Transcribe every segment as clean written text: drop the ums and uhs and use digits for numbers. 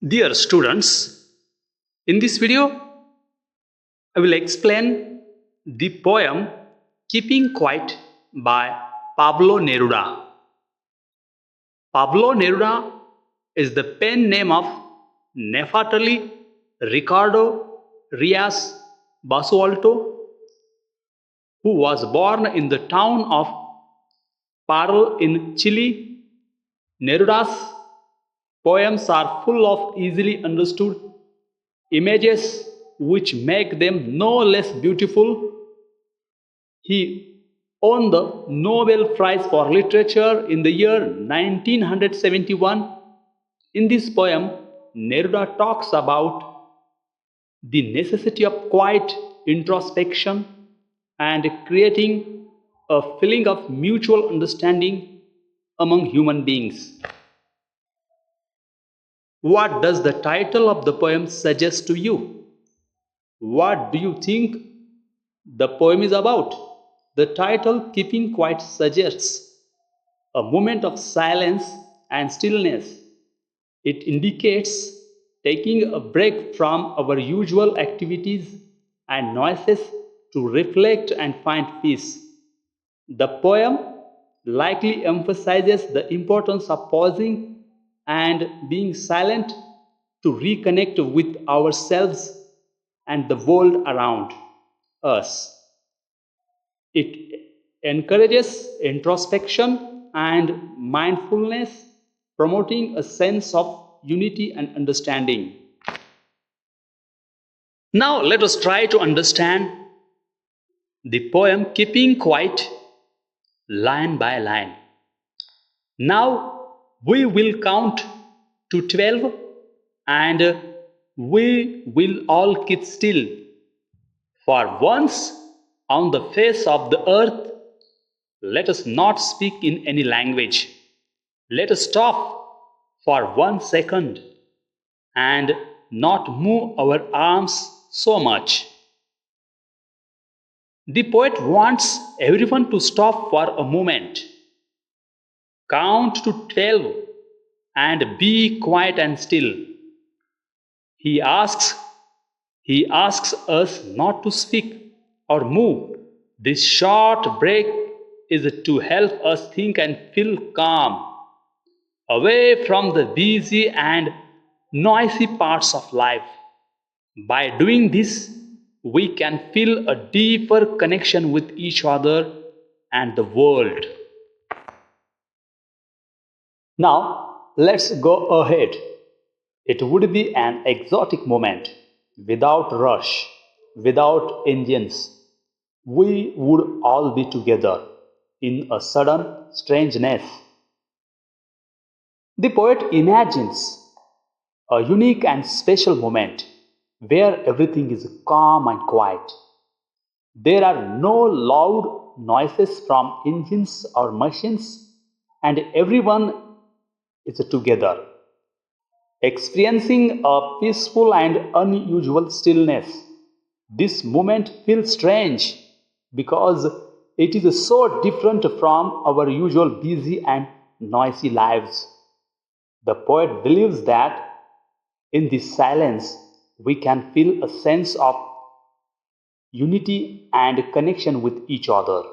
Dear students, in this video, I will explain the poem Keeping Quiet by Pablo Neruda. Pablo Neruda is the pen name of Nefertari Ricardo Rias Basualto, who was born in the town of Parral in Chile. Neruda's poems are full of easily understood images which make them no less beautiful. He won the Nobel Prize for Literature in the year 1971. In this poem, Neruda talks about the necessity of quiet introspection and creating a feeling of mutual understanding among human beings. What does the title of the poem suggest to you? What do you think the poem is about? The title Keeping Quiet suggests a moment of silence and stillness. It indicates taking a break from our usual activities and noises to reflect and find peace. The poem likely emphasizes the importance of pausing and being silent to reconnect with ourselves and the world around us. It encourages introspection and mindfulness, promoting a sense of unity and understanding. Now let us try to understand the poem Keeping Quiet line by line. Now we will count to 12 and we will all keep still. For once on the face of the earth, let us not speak in any language. Let us stop for 1 second and not move our arms so much. The poet wants everyone to stop for a moment. Count to 12 and be quiet and still. He asks us not to speak or move. This short break is to help us think and feel calm, away from the busy and noisy parts of life. By doing this, we can feel a deeper connection with each other and the world. Now, let's go ahead. It would be an exotic moment, without rush, without engines. We would all be together in a sudden strangeness. The poet imagines a unique and special moment where everything is calm and quiet. There are no loud noises from engines or machines, and everyone is together, experiencing a peaceful and unusual stillness. This moment feels strange because it is so different from our usual busy and noisy lives. The poet believes that in this silence we can feel a sense of unity and connection with each other.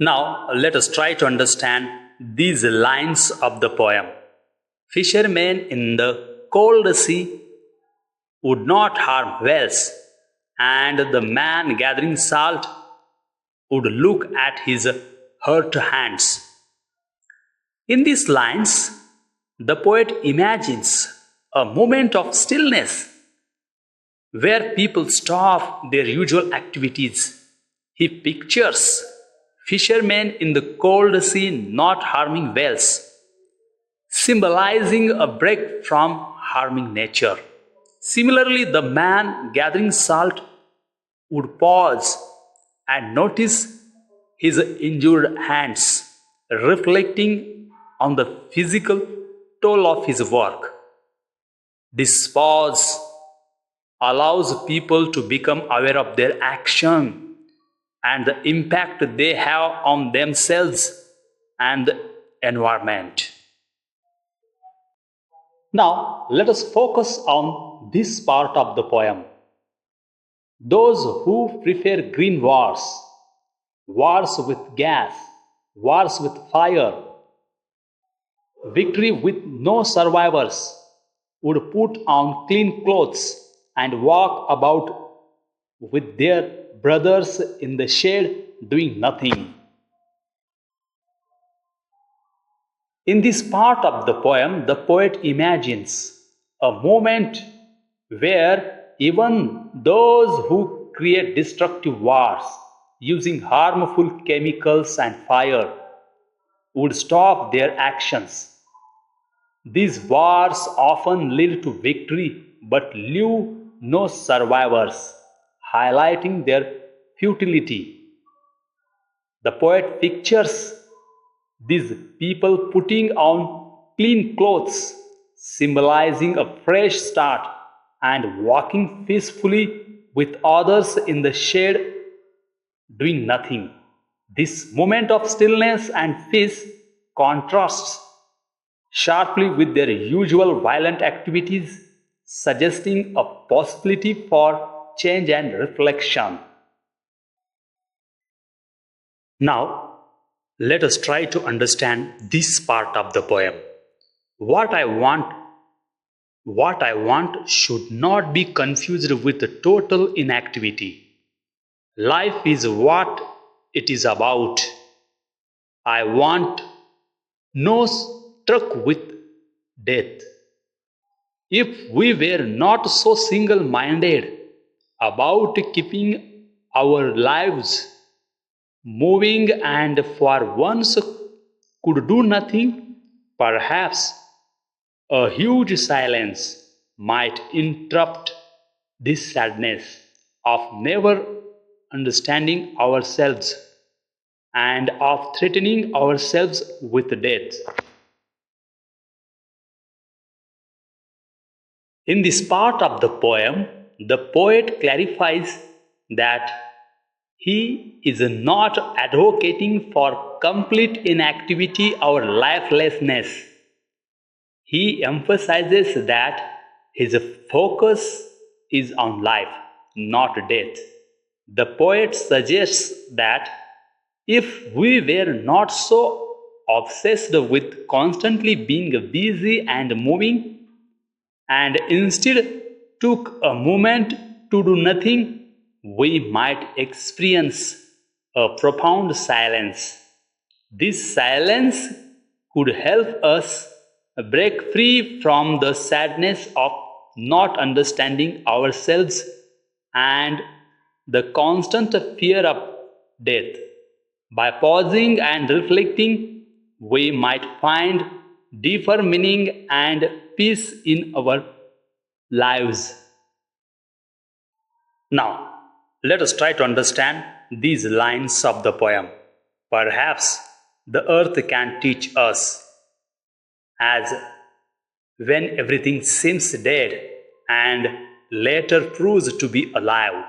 Now let us try to understand these lines of the poem. Fishermen in the cold sea would not harm whales, and the man gathering salt would look at his hurt hands. In these lines, the poet imagines a moment of stillness where people stop their usual activities. He pictures fishermen in the cold sea not harming whales, symbolizing a break from harming nature. Similarly, the man gathering salt would pause and notice his injured hands, reflecting on the physical toll of his work. This pause allows people to become aware of their action and the impact they have on themselves and the environment. Now, let us focus on this part of the poem. Those who prefer green wars, wars with gas, wars with fire, victory with no survivors, would put on clean clothes and walk about with their brothers in the shade doing nothing. In this part of the poem, the poet imagines a moment where even those who create destructive wars using harmful chemicals and fire would stop their actions. These wars often lead to victory but leave no survivors, highlighting their futility. The poet pictures these people putting on clean clothes, symbolizing a fresh start, and walking peacefully with others in the shade, doing nothing. This moment of stillness and peace contrasts sharply with their usual violent activities, suggesting a possibility for change and reflection. Now, let us try to understand this part of the poem. What I want what I want should not be confused with total inactivity. Life is what it is about. I want no struck with death. If we were not so single minded about keeping our lives moving and for once could do nothing, perhaps a huge silence might interrupt this sadness of never understanding ourselves and of threatening ourselves with death. In this part of the poem, the poet clarifies that he is not advocating for complete inactivity or lifelessness. He emphasizes that his focus is on life, not death. The poet suggests that if we were not so obsessed with constantly being busy and moving, and instead took a moment to do nothing, we might experience a profound silence. This silence could help us break free from the sadness of not understanding ourselves and the constant fear of death. By pausing and reflecting, we might find deeper meaning and peace in our lives. Now, let us try to understand these lines of the poem. Perhaps the earth can teach us, as when everything seems dead and later proves to be alive.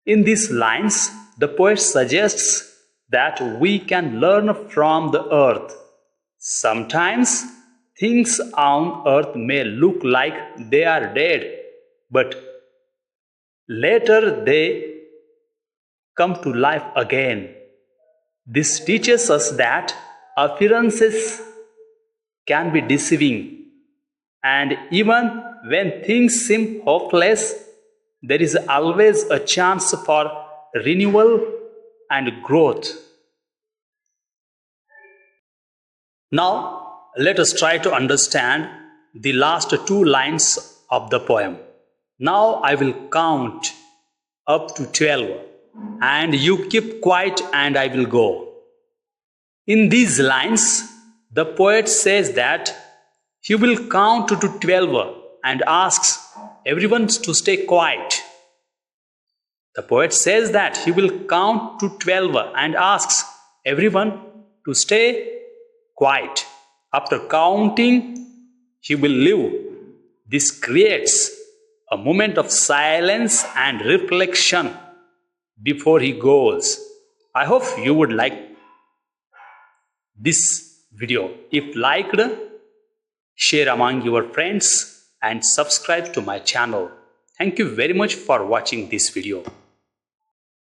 In these lines, the poet suggests that we can learn from the earth. Sometimes things on earth may look like they are dead, but later they come to life again. This teaches us that appearances can be deceiving, and even when things seem hopeless, there is always a chance for renewal and growth. Now, let us try to understand the last two lines of the poem. Now I will count up to 12, and you keep quiet and I will go. In these lines, the poet says that he will count to 12 and asks everyone to stay quiet. The poet says that he will count to 12 and asks everyone to stay quiet. After counting, he will leave. This creates a moment of silence and reflection before he goes. I hope you would like this video. If liked, share among your friends, and subscribe to my channel. Thank you very much for watching this video.